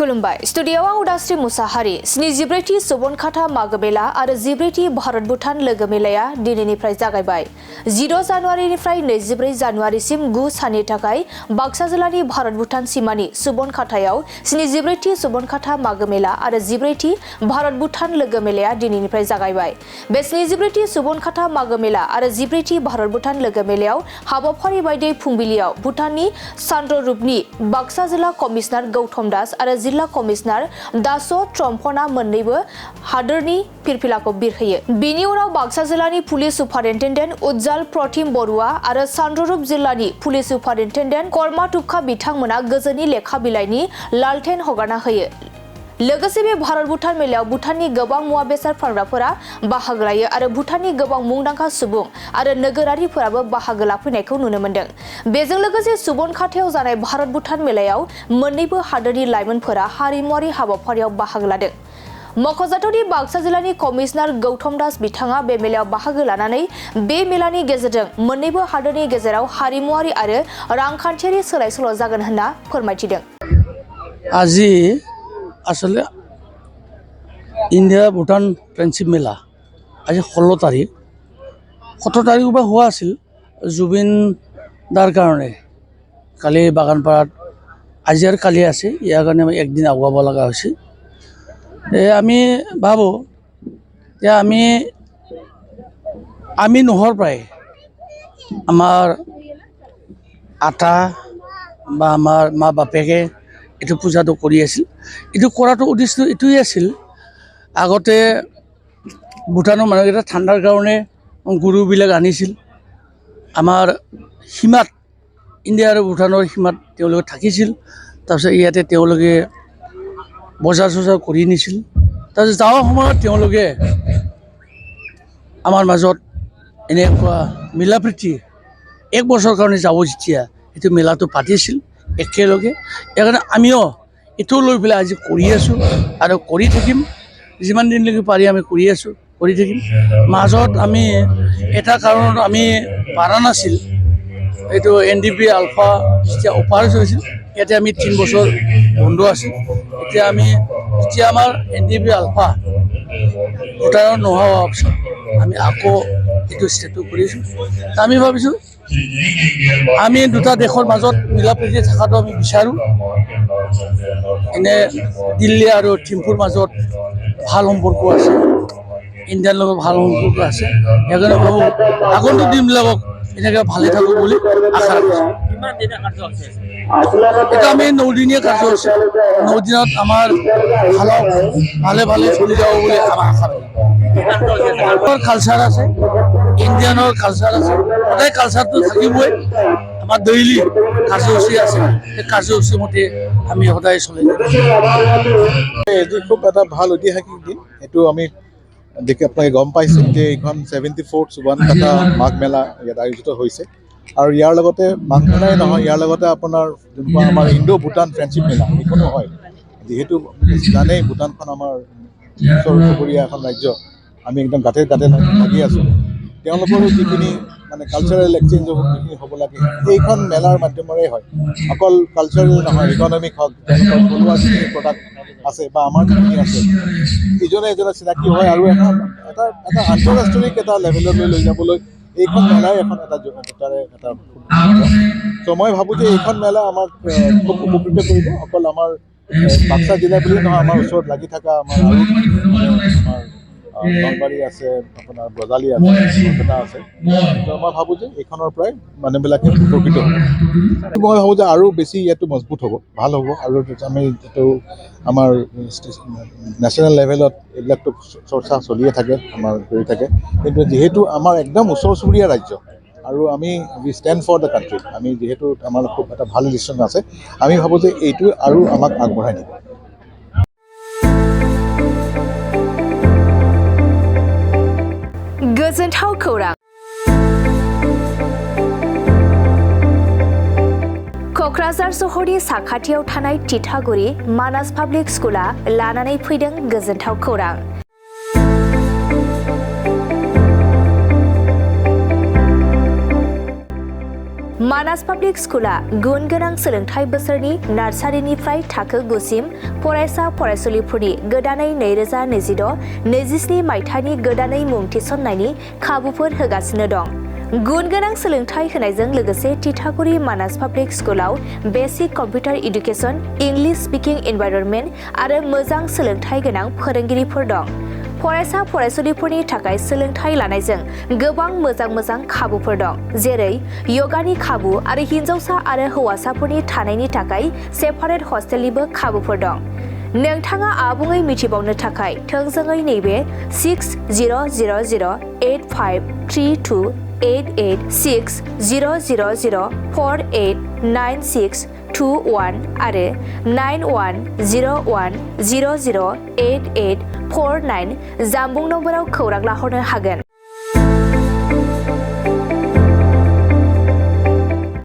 खुलुमबाय स्टुडियोआव आं उदास्रि मुसाहारि 73थि सुबनखाथा मागो मेला आरो 14थि भारत भुटान लोगो मेलाया दिनैनिफ्राय जागायबाय 10 जानुवारिनिफ्राय 24 जानुवारिसिम 9 साननि थाखाय बाक्सा जिल्लानि भारत भुटान सिमानि सुबनखाथायाव 73थि सुबनखाथा मागो मेला आरो 14थि भारत भुटान लोगो मेलाया दिनैनिफ्राय जागायबाय बे 73थि सुबनखाथा मागो मेला आरो 14थि भारत भुटान लोगो मेलायाव हाबाफारि बायदियै फुंबिलियाव भुटाननि सान्ड्ररुपनि बाक्सा जिल्ला कमिशनार गौतम दास आरो जिल्ला कमिशनार दासो ट्रम्पना मोन्नैबो हादोरनि फिरफिलाखौ बिरहोयो बिनि उनाव बाक्सा जिल्लानि पुलिस सुपारिन्टेन्डेन्ट उज्जाल प्रतिम बरुवा आरो सान्ड्ररुप जिल्लानि पुलिस सुपारिन्टेन्डेन्ट कर्मा तुक्का बिथांमोना गोजोननि लेखा बिलाइनि लालटेन हगारना होयो लोगोसे बे भारत भुटान मेलायाव भुटाननि गोबां मुवा बेसाद फानग्राफोरा बाहागो लायो आरो भुटाननि गोबां मुंदांखा सुबुं आरो नोगोरारिफोराबो बाहागो लाफैनायखौ नुनो मोन्दों बेजों लोगोसे सुबनखाथायाव जानाय भारत भुटान मेलायाव मोन्नैबो हादोरनि लाइमोनफोरा हारिमुआरि हाबाफारियाव बाहागो लादों मख'जाथावदि बाक्सा जिल्लानि कमिशनार गौतम दास बिथाङा बे मेलायाव बाहागो लानानै बे मेलानि गेजेरजों मोन्नैबो हादोरनि गेजेराव हारिमुआरि आरो रांखान्थियारि सोलाय-सोल' जागोन होनना फोरमायथिदों আজি আসলে ইন্ডিয়া ভূটান ফ্ৰেণ্ডশ্বিপ মেলা আজি 16 তাৰিখ 17 তাৰিখৰ পৰা হোৱা আছিল জুবিন দাৰ কাৰণে কালি বাগানপাৰাত আজি আৰু কালি আছে ইয়াৰ কাৰণে আমি একদিন আগুৱাব লগা হৈছে আমি ভাবোঁ যে আমি নোহোৱাৰ পৰাই আমাৰ আটা বা আমাৰ মা বাপেকে এইটো পূজাটো কৰি আছিল এইটো কৰাটো উদ্দেশ্য এইটোৱেই আছিল আগতে ভূটানৰ মানুহকেইটা ঠাণ্ডাৰ কাৰণে গৰুবিলাক আনিছিল আমাৰ সীমাত ইণ্ডিয়া আৰু ভূটানৰ সীমাত তেওঁলোকে থাকিছিল তাৰপিছত ইয়াতে তেওঁলোকে বজাৰ চজাৰ কৰি নিছিল তাৰপিছত যাৱাৰ সময়ত তেওঁলোকে আমাৰ মাজত এনেকুৱা মিলা প্ৰীতি এক বছৰৰ কাৰণে যাব যেতিয়া এইটো মেলাটো পাতিছিল একেলগে সেইকাৰণে আমিও এইটো লৈ পেলাই আজি কৰি আছোঁ আৰু কৰি থাকিম যিমান দিনলৈকে পাৰি আমি কৰি আছোঁ কৰি থাকিম মাজত আমি এটা কাৰণত আমি পাৰা নাছিল এইটো NDP আলফা যেতিয়া অপাৰেশ্যন হৈছিল ইয়াতে আমি 3 বছৰ বন্ধ আছিল এতিয়া আমি যেতিয়া আমাৰ NDP আলফা ভূটানত নোহোৱা অপশ্যন আমি আকৌ এইটো ষ্টেটটো কৰিছোঁ আমি ভাবিছোঁ আমি দুটা দেশৰ মাজত মিলা প্ৰীতি থকাটো আমি বিচাৰোঁ এনে দিল্লী আৰু থিম্পুৰ মাজত ভাল সম্পৰ্ক আছে ইণ্ডিয়াৰ লগত ভাল সম্পৰ্ক আছে সেইকাৰণে ভাবোঁ আগন্তুক দিনবিলাকক এনেকৈ ভালে থাকক বুলি আশা ৰাখিছোঁ এটা আমি 9 দিনীয়া কাৰ্যসূচী 9 দিনত আমাৰ ভালে চলি যাব বুলি আমাৰ আশা ৰাখিছোঁ কালচাৰ আছে ইণ্ডিয়ানৰ কালচাৰ আছে সদায় কালচাৰটো থাকিবই আমাৰ ডেইলি কাৰ্যসূচী আছে সেই কাৰ্যসূচী মতে আমি সদায় চলি এটি খুব এটা ভাল ঐতিহাসিক দিন এইটো আমি দেখি আপোনালোকে গম পাইছে যে এইখন 74th সুবনখাথা মাঘ মেলা ইয়াত আয়োজিত হৈছে আৰু ইয়াৰ লগতে মাঘ মেলাই নহয় ইয়াৰ লগতে আপোনাৰ যোনটো আমাৰ ইণ্ডো ভূটান ফ্ৰেণ্ডশ্বিপ মেলা এইখনো হয় যিহেতু জানেই ভূটানখন আমাৰ ওচৰ চুবুৰীয়া এখন ৰাজ্য আমি একদম গাঁতে লাগি আছোঁ তেওঁলোকৰো যিখিনি মানে কালচাৰেল এক্সচেঞ্জ যিখিনি হ'ব লাগে এইখন মেলাৰ মাধ্যমেৰে হয় অকল কালচাৰেল নহয় ইকনমিক হওক তেওঁলোকৰ থলুৱা যিখিনি প্ৰডাক্ট আছে বা আমাৰ যিখিনি আছে ইজনে চিনাকি হয় আৰু এটা আন্তঃৰাষ্ট্ৰীয় এটা লেভেললৈ লৈ যাবলৈ এইখন মেলাই এটা চ' মই ভাবোঁ যে এইখন মেলা আমাক খুব উপকৃত কৰিব অকল আমাৰ বাক্সা জিলা বুলি নহয় আমাৰ ওচৰত লাগি থকা আমাৰ নলবাৰী আছে আপোনাৰ বজালী আছে বৰপেটা আছে মই ভাবোঁ যে এইখনৰ পৰাই মানুহবিলাকে উপকৃত হ'ব মই ভাবোঁ যে আৰু বেছি ইয়াতো মজবুত হ'ব ভাল হ'ব আৰু আমি যিটো আমাৰ নেশ্যনেল লেভেলত এইবিলাকতো চৰ্চা চলিয়ে থাকে আমাৰ কৰি থাকে কিন্তু যিহেতু আমাৰ একদম ওচৰ চুবুৰীয়া ৰাজ্য আৰু আমি উই ষ্টেণ্ড ফৰ দ্য কাণ্ট্ৰি আমি যিহেতু আমাৰ খুব এটা ভাল ৰিলেশ্যন আছে আমি ভাবোঁ যে এইটো আৰু আমাক আগবঢ়াই নিব गोजोनथाव खौरां क'क्राझार सहरनि साखाथियाव थानाय तितागुरि मानास पाब्लिक स्कुला लानानै फैदों गोजोनथाव खौरां मानास पाब्लिक स्कुला गुन गोनां सोलोंथाइ बोसोरनि नार्सारिनिफ्राय थाखो 9 सिम फरायसा फरायसुलिफोरनि गोदानै 2026-27 मायथाइनि गोदानै मुं थिसननायनि खाबुफोर होगासिनो दं। गुन गोनां सोलोंथाइ होनायजों लोगोसे तितागुरि मानास पाब्लिक स्कुलाव basic computer education, English speaking environment आरो मोजां सोलोंथाइ गोनां फोरोंगिरिफोर दं। फरायसा फरायसुलिफोरनि थाखाय सोलोंथाइ लानायजों गोबां मोजां खाबुफोर दं, जेरै यगानि खाबु आरो हिन्जावसा आरो हौवासाफोरनि थानायनि थाखाय सेपारेट हस्टेलनिबो खाबुफोर दं। नोंथाङा आबुङै मिथिबावनो थाखाय थोंजोङै नैबे 60008532886000489621 आरो 9101008849 जानबुं नम्बराव खौरां लाहरनो हागोन।